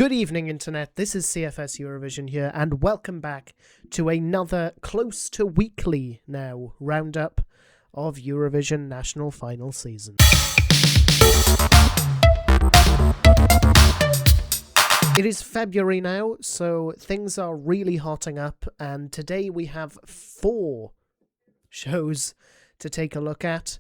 Good evening, Internet. This is CFS Eurovision here, and welcome back to another close to weekly now roundup of Eurovision National Final Season. It is February now, so things are really hotting up, and today we have 4 shows to take a look at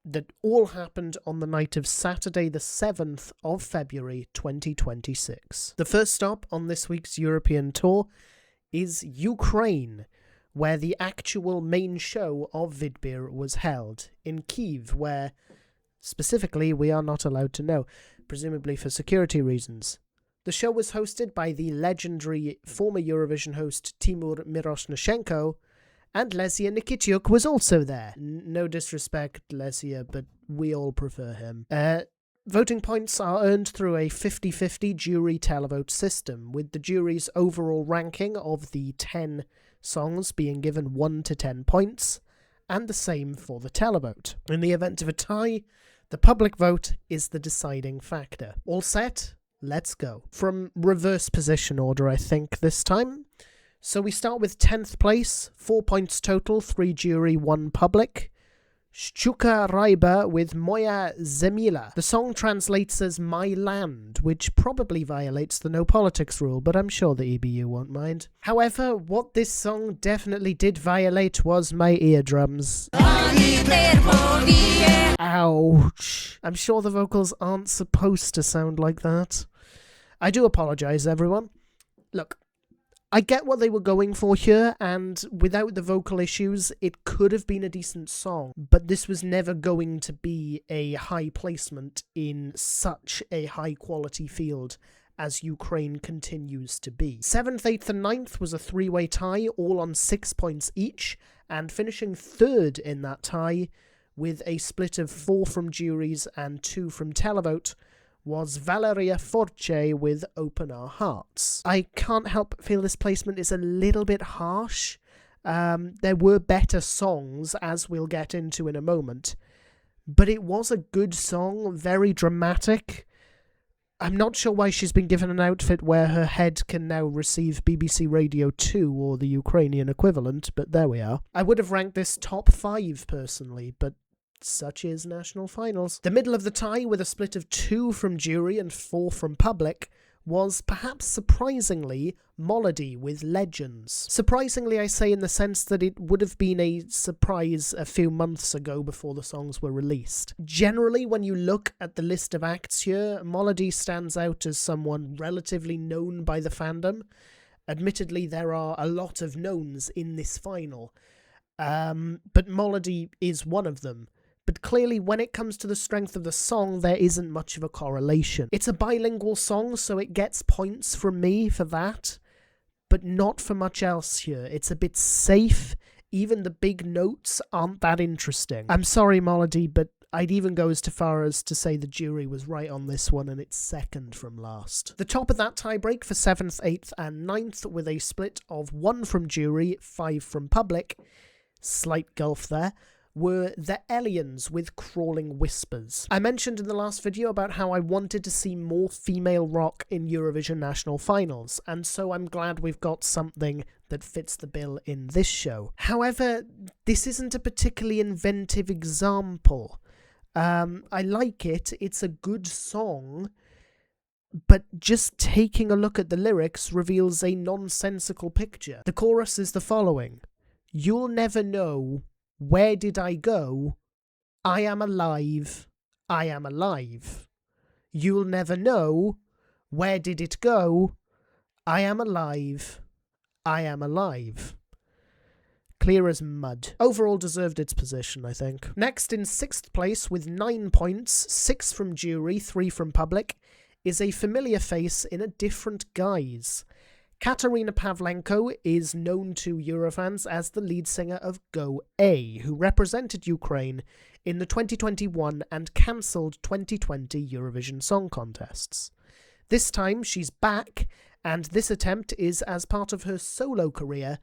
that all happened on the night of Saturday the 7th of February 2026. The first stop on this week's European tour is Ukraine, where the actual main show of Vidbir was held, in Kyiv, where, specifically, we are not allowed to know, presumably for security reasons. The show was hosted by the legendary former Eurovision host Timur Miroshnychenko, and Lesia Nikitiuk was also there. No disrespect, Lesia, but we all prefer him. Voting points are earned through a 50-50 jury televote system, with the jury's overall ranking of the 10 songs being given 1 to 10 points, and the same for the televote. In the event of a tie, the public vote is the deciding factor. All set? Let's go. From reverse position order, I think, this time. So we start with 10th place, 4 points total, 3 jury, 1 public. Shchuka Ryba with Moja Zemila. The song translates as My Land, which probably violates the no politics rule, but I'm sure the EBU won't mind. However, what this song definitely did violate was my eardrums. Ouch. I'm sure the vocals aren't supposed to sound like that. I do apologise, everyone. Look, I get what they were going for here, and without the vocal issues, it could have been a decent song, but this was never going to be a high placement in such a high-quality field as Ukraine continues to be. 7th, 8th and 9th was a 3-way tie, all on 6 points each, and finishing 3rd in that tie, with a split of 4 from juries and 2 from televote, was Valeria Force with Open Our Hearts. I can't help but feel this placement is a little bit harsh. There were better songs, as we'll get into in a moment, but it was a good song, very dramatic. I'm not sure why she's been given an outfit where her head can now receive BBC Radio 2 or the Ukrainian equivalent, but there we are. I would have ranked this top 5 personally, but such is national finals. The middle of the tie, with a split of 2 from jury and 4 from public, was perhaps surprisingly Melody with Legends. Surprisingly, I say, in the sense that it would have been a surprise a few months ago before the songs were released. Generally, when you look at the list of acts here, Melody stands out as someone relatively known by the fandom. Admittedly, there are a lot of knowns in this final, but Melody is one of them. But clearly, when it comes to the strength of the song, there isn't much of a correlation. It's a bilingual song, so it gets points from me for that, but not for much else here. It's a bit safe. Even the big notes aren't that interesting. I'm sorry, Melody, but I'd even go as far as to say the jury was right on this one, and it's second from last. The top of that tiebreak for 7th, 8th and 9th, with a split of 1 from jury, 5 from public, slight gulf there, were the Aliens with Crawling Whispers. I mentioned in the last video about how I wanted to see more female rock in Eurovision National Finals, and so I'm glad we've got something that fits the bill in this show. However, this isn't a particularly inventive example. I like it, it's a good song, but just taking a look at the lyrics reveals a nonsensical picture. The chorus is the following: "You'll never know. Where did I go? I am alive. I am alive. You'll never know. Where did it go? I am alive. I am alive." Clear as mud. Overall deserved its position, I think. Next, in 6th place with 9 points, 6 from jury, 3 from public, is a familiar face in a different guise. Katarina Pavlenko is known to Eurofans as the lead singer of Go A, who represented Ukraine in the 2021 and cancelled 2020 Eurovision Song Contests. This time she's back, and this attempt is as part of her solo career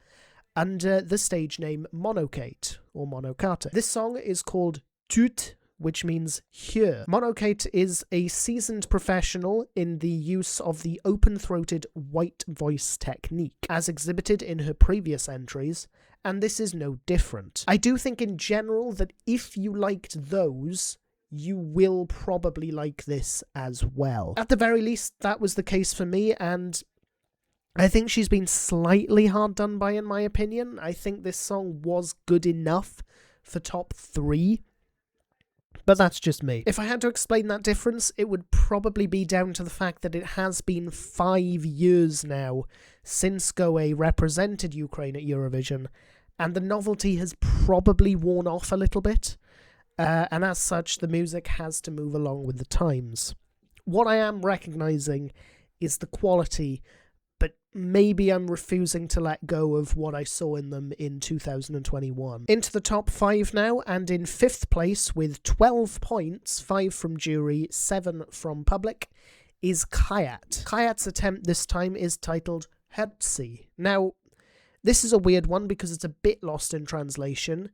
under the stage name Monokate, or Monokate. This song is called Tut which means hear. Monokate is a seasoned professional in the use of the open-throated white voice technique, as exhibited in her previous entries, and this is no different. I do think in general that if you liked those, you will probably like this as well. At the very least, that was the case for me, and I think she's been slightly hard done by in my opinion. I think this song was good enough for top 3, but that's just me. If I had to explain that difference, it would probably be down to the fact that it has been 5 years now since Goe represented Ukraine at Eurovision, and the novelty has probably worn off a little bit, and as such, the music has to move along with the times. What I am recognising is the quality, but maybe I'm refusing to let go of what I saw in them in 2021. Into the top 5 now, and in 5th place with 12 points, 5 from jury, 7 from public, is Kayat. Kayat's attempt this time is titled Hertzi. Now, this is a weird one because it's a bit lost in translation.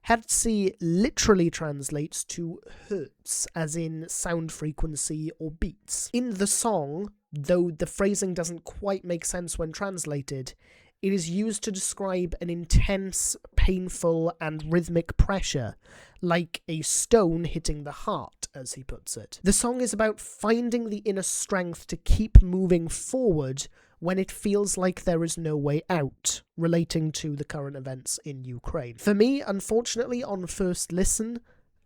Hertzi literally translates to hertz, as in sound frequency or beats. In the song, though the phrasing doesn't quite make sense when translated, it is used to describe an intense, painful, and rhythmic pressure, like a stone hitting the heart, as he puts it. The song is about finding the inner strength to keep moving forward when it feels like there is no way out, relating to the current events in Ukraine. For me, unfortunately, on first listen,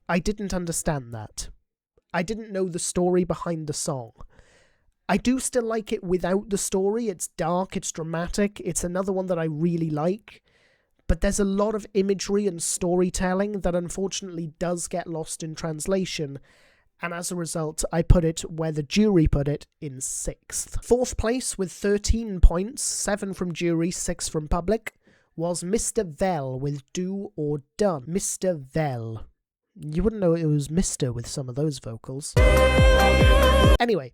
I didn't understand that. I didn't know the story behind the song. I do still like it without the story. It's dark, it's dramatic, it's another one that I really like, but there's a lot of imagery and storytelling that unfortunately does get lost in translation, and as a result, I put it where the jury put it, in 6th. 4th place with 13 points, 7 from jury, 6 from public, was Mr. Vel with Do or Done. Mr. Vel. You wouldn't know it was Mr. with some of those vocals. Anyway,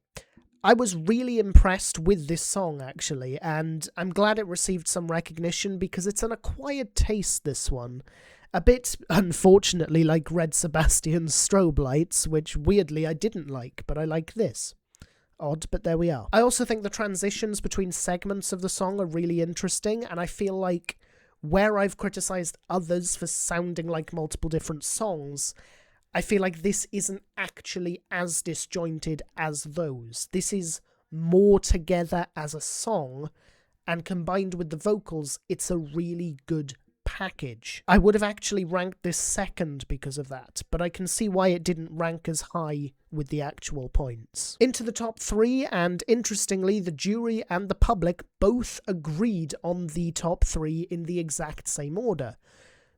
I was really impressed with this song, actually, and I'm glad it received some recognition because it's an acquired taste, this one. A bit, unfortunately, like Red Sebastian's Strobe Lights, which weirdly I didn't like, but I like this. Odd, but there we are. I also think the transitions between segments of the song are really interesting, and I feel like where I've criticised others for sounding like multiple different songs, I feel like this isn't actually as disjointed as those. This is more together as a song, and combined with the vocals, it's a really good package. I would have actually ranked this 2nd because of that, but I can see why it didn't rank as high with the actual points. Into the top 3, and interestingly, the jury and the public both agreed on the top 3 in the exact same order.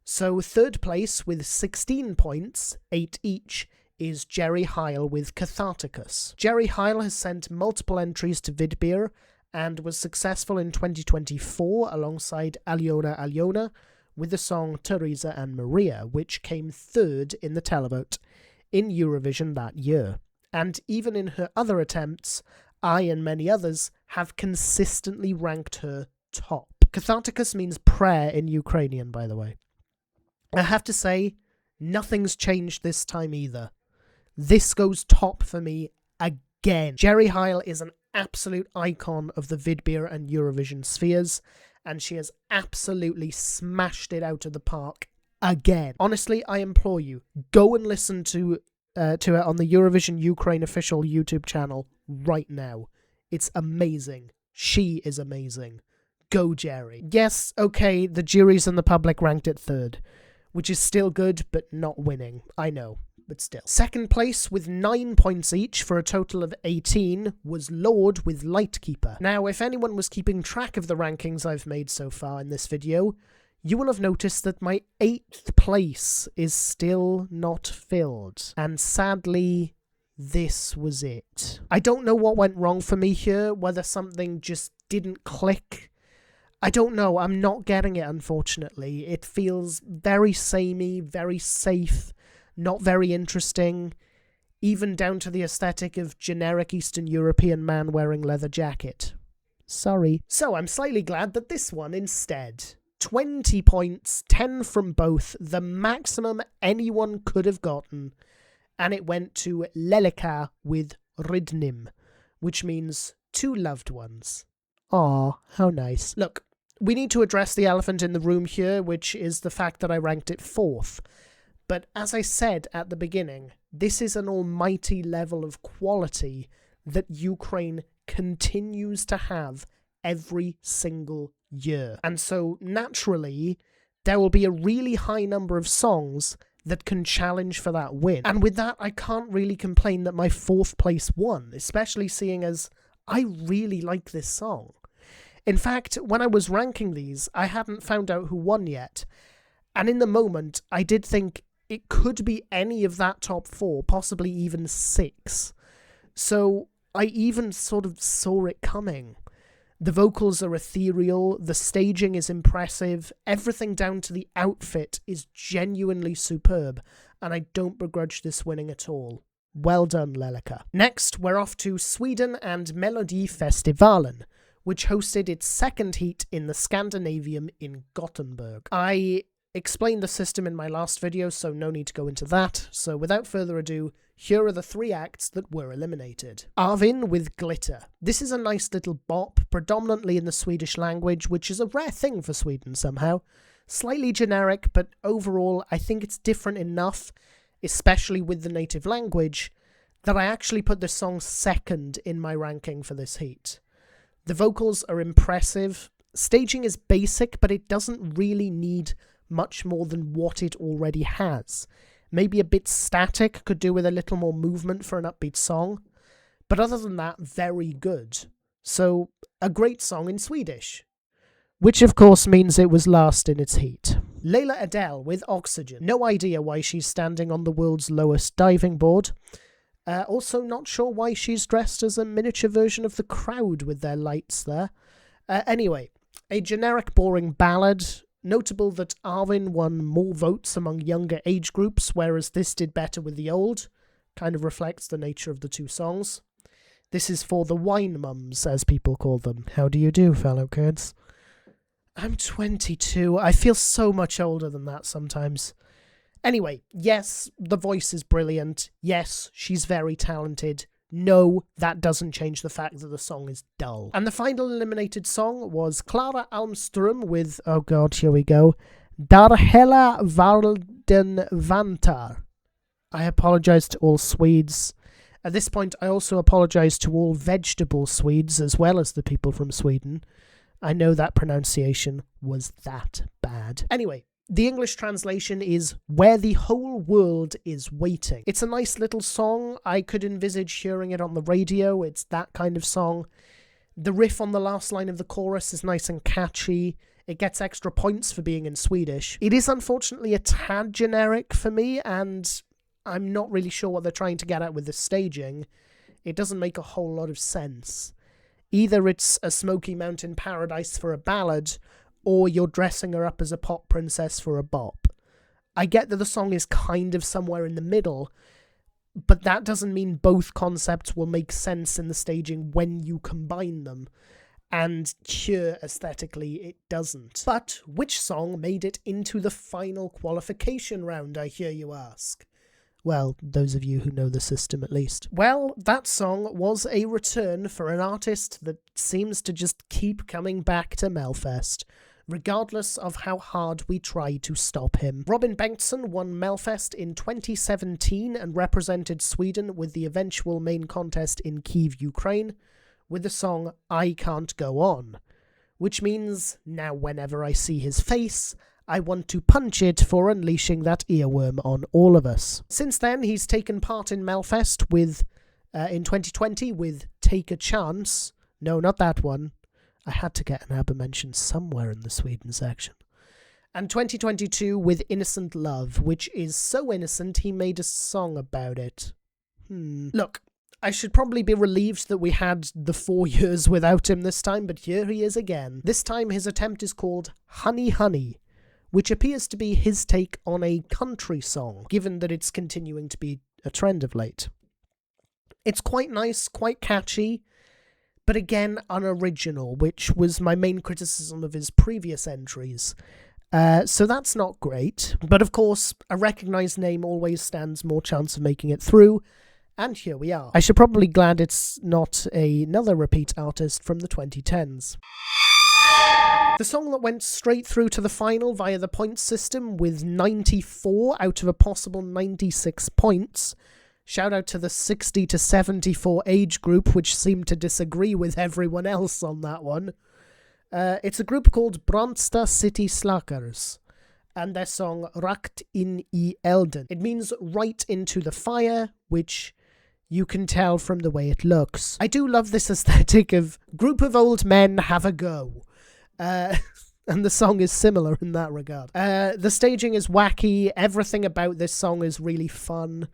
So 3rd place with 16 points, 8 each, is Jerry Heil with Catharticus. Jerry Heil has sent multiple entries to Vidbeer and was successful in 2024 alongside Alyona with the song Teresa and Maria, which came 3rd in the televote in Eurovision that year. And even in her other attempts, I and many others have consistently ranked her top. Catharticus means prayer in Ukrainian, by the way. I have to say, nothing's changed this time either. This goes top for me again. Jerry Heil is an absolute icon of the Vidbeer and Eurovision spheres, and she has absolutely smashed it out of the park again. Honestly, I implore you, go and listen to it on the Eurovision Ukraine official YouTube channel right now. It's amazing. She is amazing. Go, Jerry. Yes, okay, the juries and the public ranked it 3rd, which is still good, but not winning. I know, but still. 2nd place with 9 points each for a total of 18 was Lord with Lightkeeper. Now, if anyone was keeping track of the rankings I've made so far in this video, you will have noticed that my 8th place is still not filled. And sadly, this was it. I don't know what went wrong for me here, whether something just didn't click. I don't know, I'm not getting it, unfortunately. It feels very samey, very safe, not very interesting, even down to the aesthetic of generic Eastern European man wearing leather jacket. Sorry. So I'm slightly glad that this one instead. 20 points, 10 from both, the maximum anyone could have gotten, and it went to Leleka with Rydnim, which means two loved ones. Aw, how nice. Look, we need to address the elephant in the room here, which is the fact that I ranked it 4th. But as I said at the beginning, this is an almighty level of quality that Ukraine continues to have every single year. And so, naturally, there will be a really high number of songs that can challenge for that win. And with that, I can't really complain that my 4th place won, especially seeing as I really like this song. In fact, when I was ranking these, I hadn't found out who won yet. And in the moment, I did think it could be any of that top 4, possibly even 6. So I even sort of saw it coming. The vocals are ethereal, the staging is impressive, everything down to the outfit is genuinely superb, and I don't begrudge this winning at all. Well done, Leleka. Next, we're off to Sweden and Melodifestivalen, which hosted its second heat in the Scandinavium in Gothenburg. I explained the system in my last video, so no need to go into that. So without further ado, here are the 3 acts that were eliminated. Arvin with Glitter. This is a nice little bop, predominantly in the Swedish language, which is a rare thing for Sweden somehow. Slightly generic, but overall I think it's different enough, especially with the native language, that I actually put the song 2nd in my ranking for this heat. The vocals are impressive, staging is basic, but it doesn't really need much more than what it already has. Maybe a bit static, could do with a little more movement for an upbeat song. But other than that, very good. So, a great song in Swedish. Which of course means it was last in its heat. Layla Adele with Oxygen. No idea why she's standing on the world's lowest diving board. Also not sure why she's dressed as a miniature version of the crowd with their lights there. Anyway, a generic boring ballad. Notable that Arvin won more votes among younger age groups, whereas this did better with the old. Kind of reflects the nature of the 2 songs. This is for the wine mums, as people call them. How do you do, fellow kids? I'm 22. I feel so much older than that sometimes. Anyway, yes, the voice is brilliant. Yes, she's very talented. No, that doesn't change the fact that the song is dull. And the final eliminated song was Clara Almström with, oh god, here we go, Dar hela världen vantar. I apologise to all Swedes. At this point, I also apologise to all vegetable Swedes as well as the people from Sweden. I know that pronunciation was that bad. Anyway, the English translation is Where the Whole World is Waiting. It's a nice little song. I could envisage hearing it on the radio. It's that kind of song. The riff on the last line of the chorus is nice and catchy. It gets extra points for being in Swedish. It is unfortunately a tad generic for me, and I'm not really sure what they're trying to get at with the staging. It doesn't make a whole lot of sense. Either it's a Smoky Mountain Paradise for a ballad, or you're dressing her up as a pop princess for a bop. I get that the song is kind of somewhere in the middle, but that doesn't mean both concepts will make sense in the staging when you combine them. And here, aesthetically, it doesn't. But which song made it into the final qualification round, I hear you ask? Well, those of you who know the system at least. Well, that song was a return for an artist that seems to just keep coming back to Melfest, regardless of how hard we try to stop him. Robin Bengtsson won Melfest in 2017 and represented Sweden with the eventual main contest in Kyiv, Ukraine, with the song I Can't Go On, which means now whenever I see his face, I want to punch it for unleashing that earworm on all of us. Since then, he's taken part in Melfest with, in 2020 with Take a Chance. No, not that one. I had to get an ABBA mention somewhere in the Sweden section. And 2022 with Innocent Love, which is so innocent he made a song about it. Look, I should probably be relieved that we had the 4 years without him this time, but here he is again. This time his attempt is called Honey Honey, which appears to be his take on a country song, given that it's continuing to be a trend of late. It's quite nice, quite catchy, but again unoriginal, which was my main criticism of his previous entries. So that's not great. But of course, a recognised name always stands more chance of making it through. And here we are. I should probably be glad it's not another repeat artist from the 2010s. The song that went straight through to the final via the points system with 94 out of a possible 96 points. Shout out to the 60 to 74 age group, which seemed to disagree with everyone else on that one. It's a group called Brandsta City Slakers, and their song Rakt in I Elden. It means right into the fire, which you can tell from the way it looks. I do love this aesthetic of group of old men have a go. And the song is similar in that regard. The staging is wacky. Everything about this song is really fun.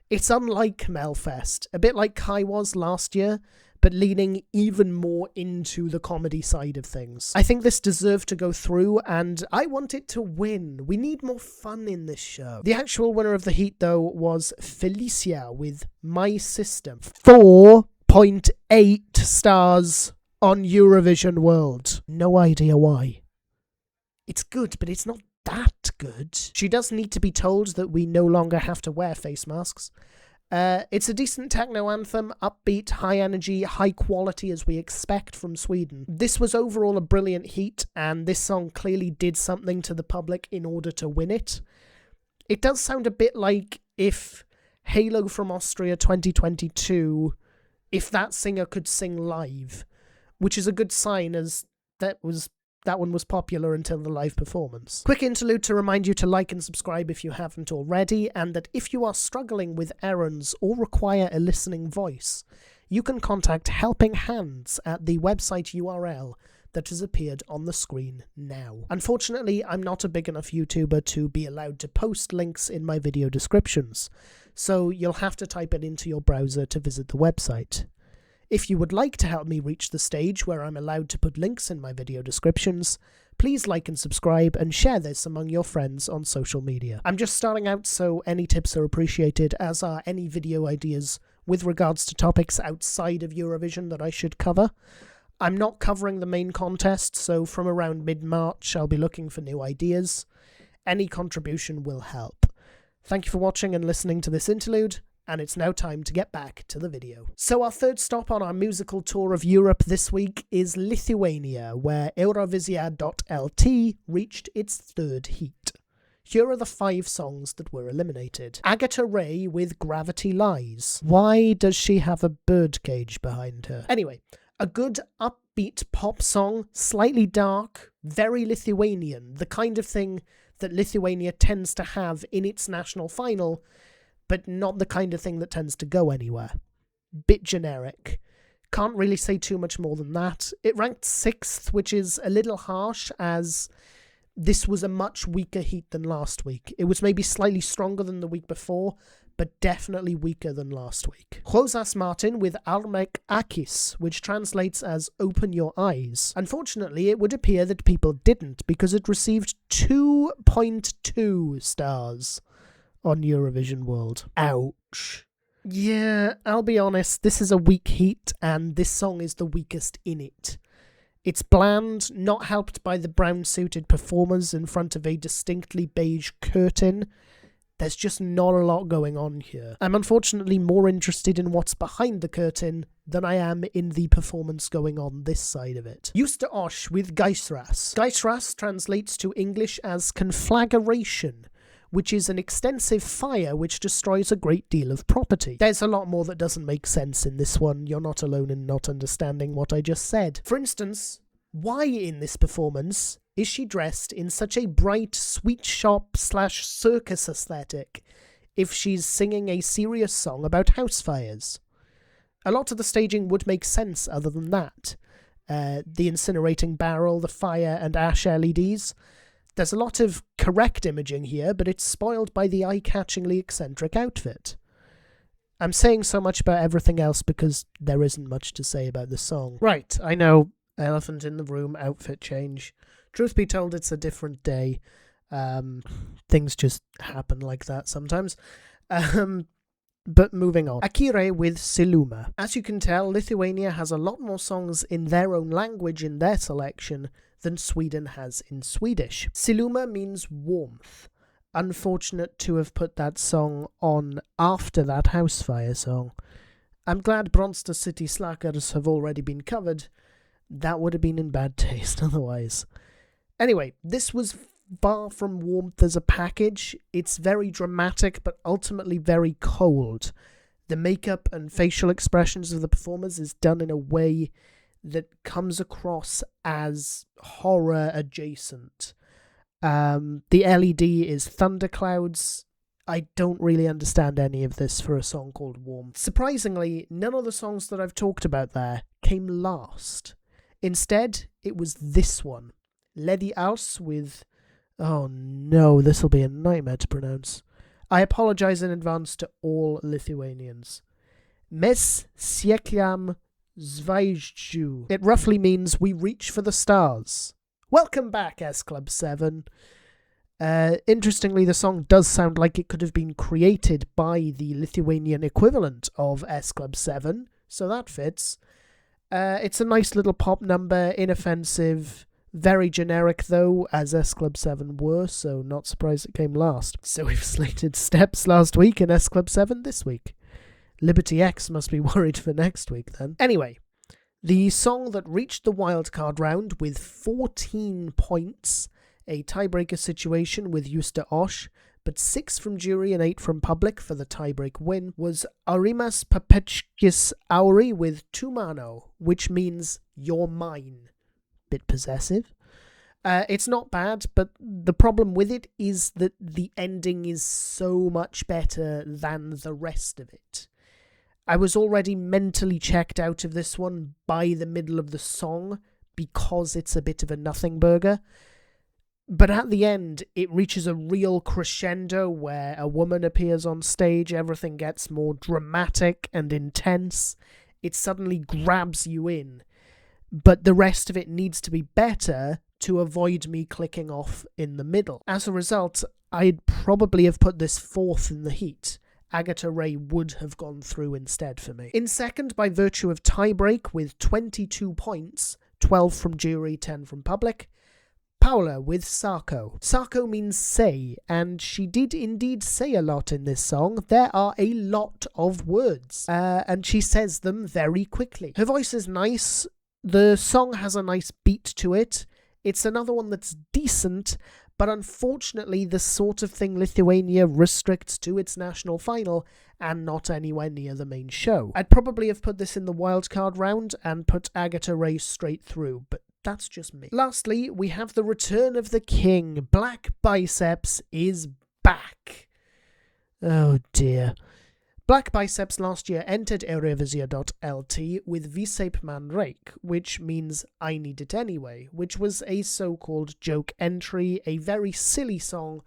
It's unlike Melfest, a bit like Kai was last year, but leaning even more into the comedy side of things. I think this deserved to go through, and I want it to win. We need more fun in this show. The actual winner of the heat, though, was Felicia with My System. 4.8 stars on Eurovision World. No idea why. It's good, but it's not that good. She does need to be told that we no longer have to wear face masks. It's a decent techno anthem, upbeat, high energy, high quality as we expect from Sweden. This was overall a brilliant heat, and this song clearly did something to the public in order to win it. It does sound a bit like if Halo from Austria 2022, if that singer could sing live, which is a good sign as that one was popular until the live performance. Quick interlude to remind you to like and subscribe if you haven't already, and that if you are struggling with errands or require a listening voice, you can contact Helping Hands at the website URL that has appeared on the screen now. Unfortunately, I'm not a big enough YouTuber to be allowed to post links in my video descriptions, so you'll have to type it into your browser to visit the website. If you would like to help me reach the stage where I'm allowed to put links in my video descriptions, please like and subscribe and share this among your friends on social media. I'm just starting out, so any tips are appreciated, as are any video ideas with regards to topics outside of Eurovision that I should cover. I'm not covering the main contest, so from around mid-March I'll be looking for new ideas. Any contribution will help. Thank you for watching and listening to this interlude, and it's now time to get back to the video. So our third stop on our musical tour of Europe this week is Lithuania, where Eurovizja.LT reached its third heat. Here are the 5 songs that were eliminated. Agatha Ray with Gravity Lies. Why does she have a birdcage behind her? Anyway, a good upbeat pop song, slightly dark, very Lithuanian, the kind of thing that Lithuania tends to have in its national final, but not the kind of thing that tends to go anywhere. Bit generic. Can't really say too much more than that. It ranked 6th, which is a little harsh, as this was a much weaker heat than last week. It was maybe slightly stronger than the week before, but definitely weaker than last week. Rosas Martin with Armek Akis, which translates as Open Your Eyes. Unfortunately, it would appear that people didn't, because it received 2.2 stars on Eurovision World. Ouch. Yeah, I'll be honest, this is a weak heat, and this song is the weakest in it. It's bland, not helped by the brown-suited performers in front of a distinctly beige curtain. There's just not a lot going on here. I'm unfortunately more interested in what's behind the curtain than I am in the performance going on this side of it. Justa Osh with Geisras. Geisras translates to English as conflagration, which is an extensive fire which destroys a great deal of property. There's a lot more that doesn't make sense in this one. You're not alone in not understanding what I just said. For instance, why in this performance is she dressed in such a bright sweet shop / circus aesthetic if she's singing a serious song about house fires? A lot of the staging would make sense other than that. The incinerating barrel, the fire and ash LEDs. There's a lot of correct imaging here, but it's spoiled by the eye-catchingly eccentric outfit. I'm saying so much about everything else because there isn't much to say about the song. Right, I know, elephant in the room, outfit change. Truth be told, it's a different day. Things just happen like that sometimes. But moving on. Akire with Siluma. As you can tell, Lithuania has a lot more songs in their own language in their selection than Sweden has in Swedish. Siluma means warmth. Unfortunate to have put that song on after that Housefire song. I'm glad Bronster City Slackers have already been covered. That would have been in bad taste otherwise. Anyway, this was far from warmth as a package. It's very dramatic, but ultimately very cold. The makeup and facial expressions of the performers is done in a way that comes across as horror adjacent. The LED is thunderclouds. I don't really understand any of this for a song called Warmth. Surprisingly, none of the songs that I've talked about there came last. Instead, it was this one. Radijas with... Oh no, this'll be a nightmare to pronounce. I apologize in advance to all Lithuanians. Mes siekam zvaigždžių. It roughly means we reach for the stars. Welcome back, S Club 7. Interestingly, the song does sound like it could have been created by the Lithuanian equivalent of S Club 7, so that fits. It's a nice little pop number, inoffensive, very generic though, as S Club 7 were, so not surprised it came last. So we've slated Steps last week and S Club 7 this week. Liberty X must be worried for next week then. Anyway, the song that reached the wildcard round with 14 points, a tiebreaker situation with Justa Osh, but 6 from jury and 8 from public for the tiebreak win, was Arimas Papečkis Auri with Tu mano, which means you're mine. Bit possessive. It's not bad, but the problem with it is that the ending is so much better than the rest of it. I was already mentally checked out of this one by the middle of the song because it's a bit of a nothing burger. But at the end, it reaches a real crescendo where a woman appears on stage, everything gets more dramatic and intense. It suddenly grabs you in. But the rest of it needs to be better to avoid me clicking off in the middle. As a result, I'd probably have put this fourth in the heat. Agatha Ray would have gone through instead for me. In second, by virtue of tiebreak with 22 points, 12 from jury, 10 from public, Paula with Sarko. Sarko means say, and she did indeed say a lot in this song. There are a lot of words, and she says them very quickly. Her voice is nice. The song has a nice beat to it. It's another one that's decent, but unfortunately the sort of thing Lithuania restricts to its national final and not anywhere near the main show. I'd probably have put this in the wildcard round and put Agatha Ray straight through, but that's just me. Lastly, we have the return of the king. Black Biceps is back. Oh dear. Black Biceps last year entered Eurovizja.LT with Visep Man Rake, which means I Need It Anyway, which was a so-called joke entry, a very silly song,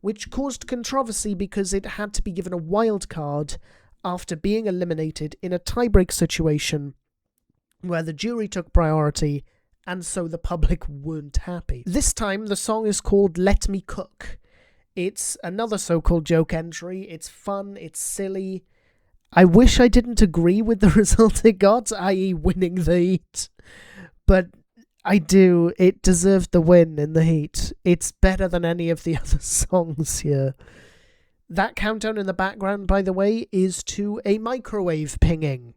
which caused controversy because it had to be given a wild card after being eliminated in a tiebreak situation where the jury took priority and so the public weren't happy. This time the song is called Let Me Cook. It's another so-called joke entry. It's fun, it's silly. I wish I didn't agree with the result it got, i.e. winning the heat. But I do. It deserved the win in the heat. It's better than any of the other songs here. That countdown in the background, by the way, is to a microwave pinging.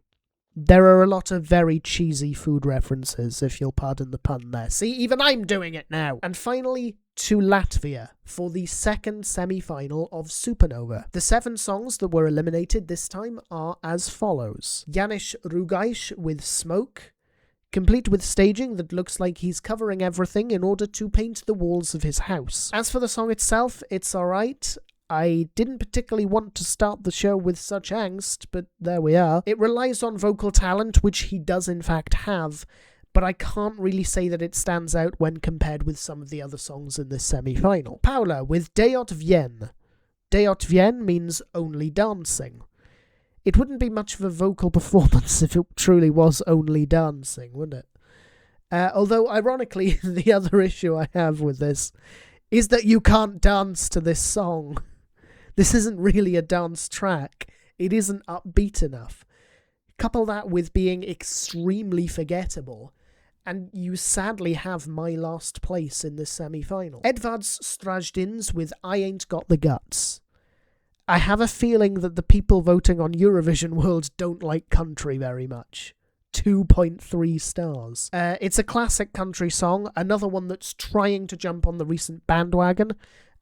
There are a lot of very cheesy food references, if you'll pardon the pun there. See, even I'm doing it now. And finally, to Latvia for the second semi-final of Supernova. The 7 songs that were eliminated this time are as follows. Jānis Rūgaiš with Smoke, complete with staging that looks like he's covering everything in order to paint the walls of his house. As for the song itself, it's alright. I didn't particularly want to start the show with such angst, but there we are. It relies on vocal talent, which he does in fact have, but I can't really say that it stands out when compared with some of the other songs in this semi-final. Paula with Dejot Vien. Dejot Vien means only dancing. It wouldn't be much of a vocal performance if it truly was only dancing, would it? Although, ironically, the other issue I have with this is that you can't dance to this song. This isn't really a dance track. It isn't upbeat enough. Couple that with being extremely forgettable, and you sadly have my last place in this semi-final. Edvards Strajdins with I Ain't Got the Guts. I have a feeling that the people voting on Eurovision World don't like country very much. 2.3 stars. It's a classic country song, another one that's trying to jump on the recent bandwagon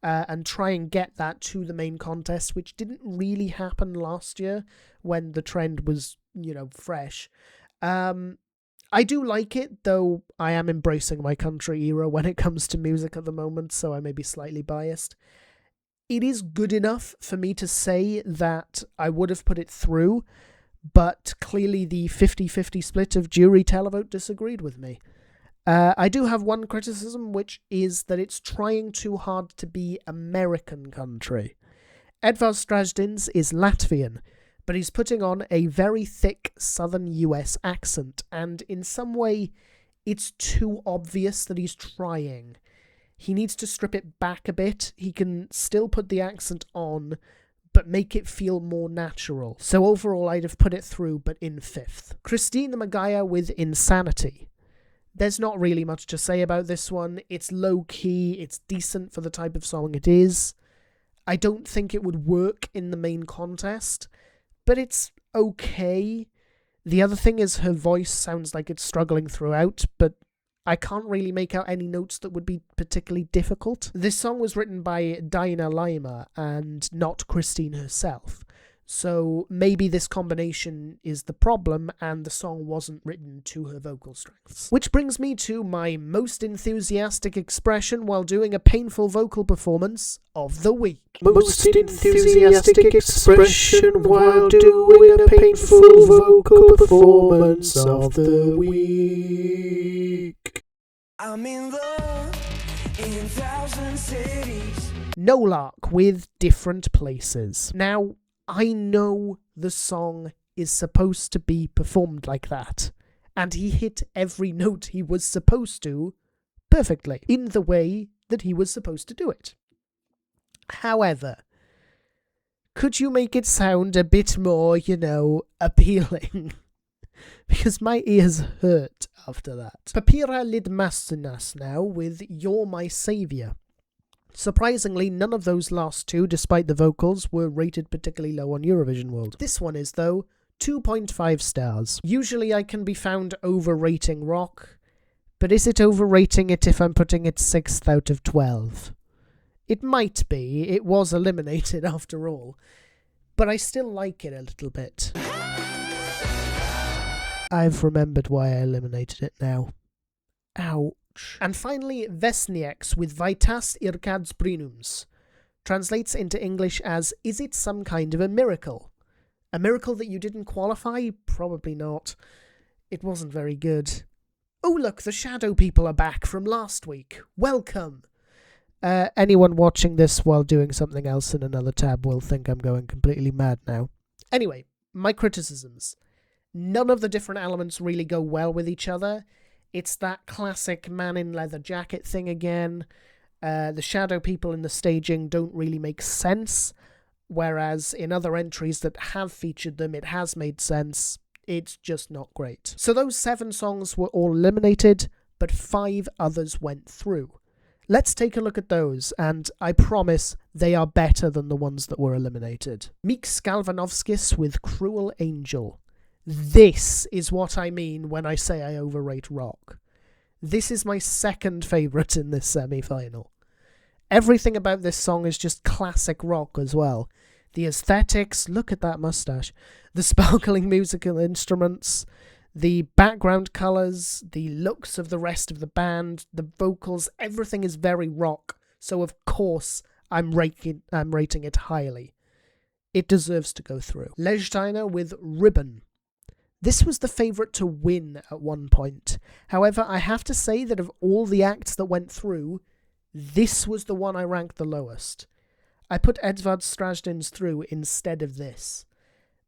and try and get that to the main contest, which didn't really happen last year when the trend was, fresh. I do like it, though I am embracing my country era when it comes to music at the moment, so I may be slightly biased. It is good enough for me to say that I would have put it through, but clearly the 50-50 split of jury televote disagreed with me. I do have one criticism, which is that it's trying too hard to be American country. Edvards Strajdins is Latvian, but he's putting on a very thick southern US accent, and in some way it's too obvious that he's trying. He needs to strip it back a bit. He can still put the accent on, but make it feel more natural. So overall, I'd have put it through, but in 5th. Christina Magaya with Insanity. There's not really much to say about this one. It's low-key, it's decent for the type of song it is. I don't think it would work in the main contest, but it's okay. The other thing is her voice sounds like it's struggling throughout, but I can't really make out any notes that would be particularly difficult. This song was written by Daina Laima and not Christine herself. So maybe this combination is the problem and the song wasn't written to her vocal strengths. Which brings me to my most enthusiastic expression while doing a painful vocal performance of the week. Most enthusiastic expression while doing a painful vocal performance of the week. I'm in love in 1,000 cities. No Lark with Different Places. Now, I know the song is supposed to be performed like that, and he hit every note he was supposed to perfectly, in the way that he was supposed to do it. However, could you make it sound a bit more, appealing? Because my ears hurt after that. Papira Lidmasinas now with You're My Saviour. Surprisingly, none of those last two, despite the vocals, were rated particularly low on Eurovision World. This one is, though, 2.5 stars. Usually I can be found overrating rock, but is it overrating it if I'm putting it 6th out of 12? It might be. It was eliminated after all. But I still like it a little bit. I've remembered why I eliminated it now. Ow. And finally, Vesnieks with Vaitas Irkads Brinums. Translates into English as, is it some kind of a miracle? A miracle that you didn't qualify? Probably not. It wasn't very good. Oh look, the Shadow People are back from last week. Welcome! Anyone watching this while doing something else in another tab will think I'm going completely mad now. Anyway, my criticisms. None of the different elements really go well with each other. It's that classic man in leather jacket thing again. The Shadow People in the staging don't really make sense, whereas in other entries that have featured them, it has made sense. It's just not great. So those 7 songs were all eliminated, but 5 others went through. Let's take a look at those, and I promise they are better than the ones that were eliminated. Miks Galvanovskis with Cruel Angel. This is what I mean when I say I overrate rock. This is my second favourite in this semi-final. Everything about this song is just classic rock as well. The aesthetics, look at that moustache, the sparkling musical instruments, the background colours, the looks of the rest of the band, the vocals, everything is very rock, so of course I'm rating it highly. It deserves to go through. Lejtina with Ribbon. This was the favourite to win at one point. However, I have to say that of all the acts that went through, this was the one I ranked the lowest. I put Edvards Strajdins through instead of this.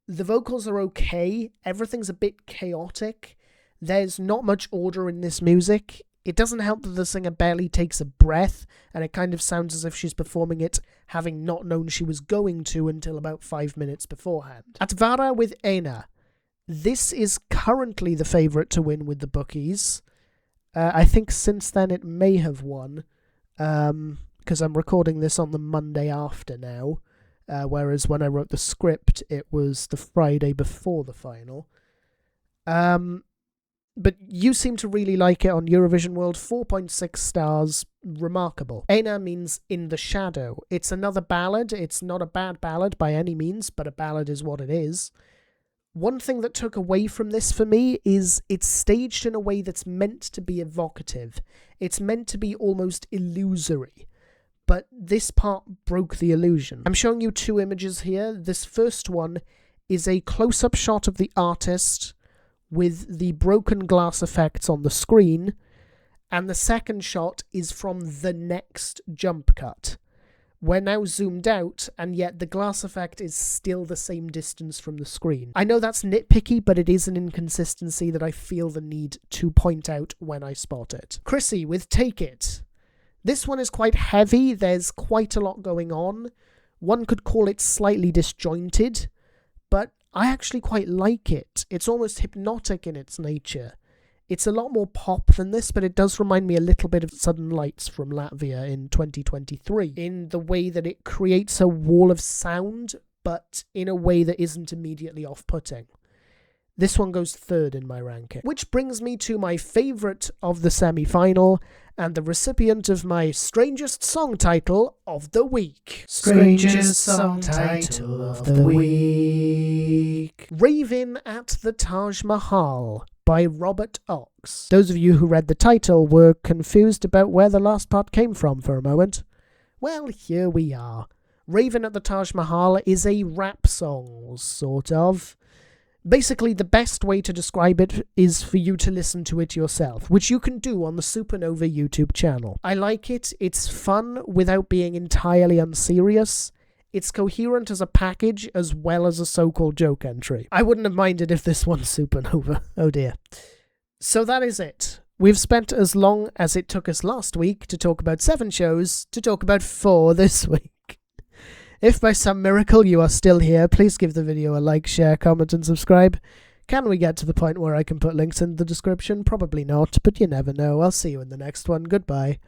The vocals are okay, everything's a bit chaotic, there's not much order in this music, it doesn't help that the singer barely takes a breath, and it kind of sounds as if she's performing it having not known she was going to until about 5 minutes beforehand. Atvara with Ena. This is currently the favourite to win with the bookies. I think since then it may have won, because I'm recording this on the Monday after now, whereas when I wrote the script, it was the Friday before the final. But you seem to really like it on Eurovision World. 4.6 stars, remarkable. Ena means in the shadow. It's another ballad. It's not a bad ballad by any means, but a ballad is what it is. One thing that took away from this for me is it's staged in a way that's meant to be evocative. It's meant to be almost illusory. But this part broke the illusion. I'm showing you 2 images here. This first one is a close-up shot of the artist with the broken glass effects on the screen, and the second shot is from the next jump cut. We're now zoomed out, and yet the glass effect is still the same distance from the screen. I know that's nitpicky, but it is an inconsistency that I feel the need to point out when I spot it. Chrissy with Take It. This one is quite heavy. There's quite a lot going on. One could call it slightly disjointed, but I actually quite like it. It's almost hypnotic in its nature. It's a lot more pop than this, but it does remind me a little bit of Sudden Lights from Latvia in 2023, in the way that it creates a wall of sound, but in a way that isn't immediately off-putting. This one goes 3rd in my ranking. Which brings me to my favourite of the semi-final, and the recipient of my strangest song title of the week. Strangest song title of the week. Ravin' at the Taj Mahal by Robert Ox. Those of you who read the title were confused about where the last part came from for a moment. Well, here we are. Ravin' at the Taj Mahal is a rap song, sort of. Basically, the best way to describe it is for you to listen to it yourself, which you can do on the Supernova YouTube channel. I like it. It's fun without being entirely unserious. It's coherent as a package as well as a so-called joke entry. I wouldn't have minded if this won Supernova. Oh dear. So that is it. We've spent as long as it took us last week to talk about 7 shows to talk about 4 this week. If by some miracle you are still here, please give the video a like, share, comment and subscribe. Can we get to the point where I can put links in the description? Probably not, but you never know. I'll see you in the next one. Goodbye.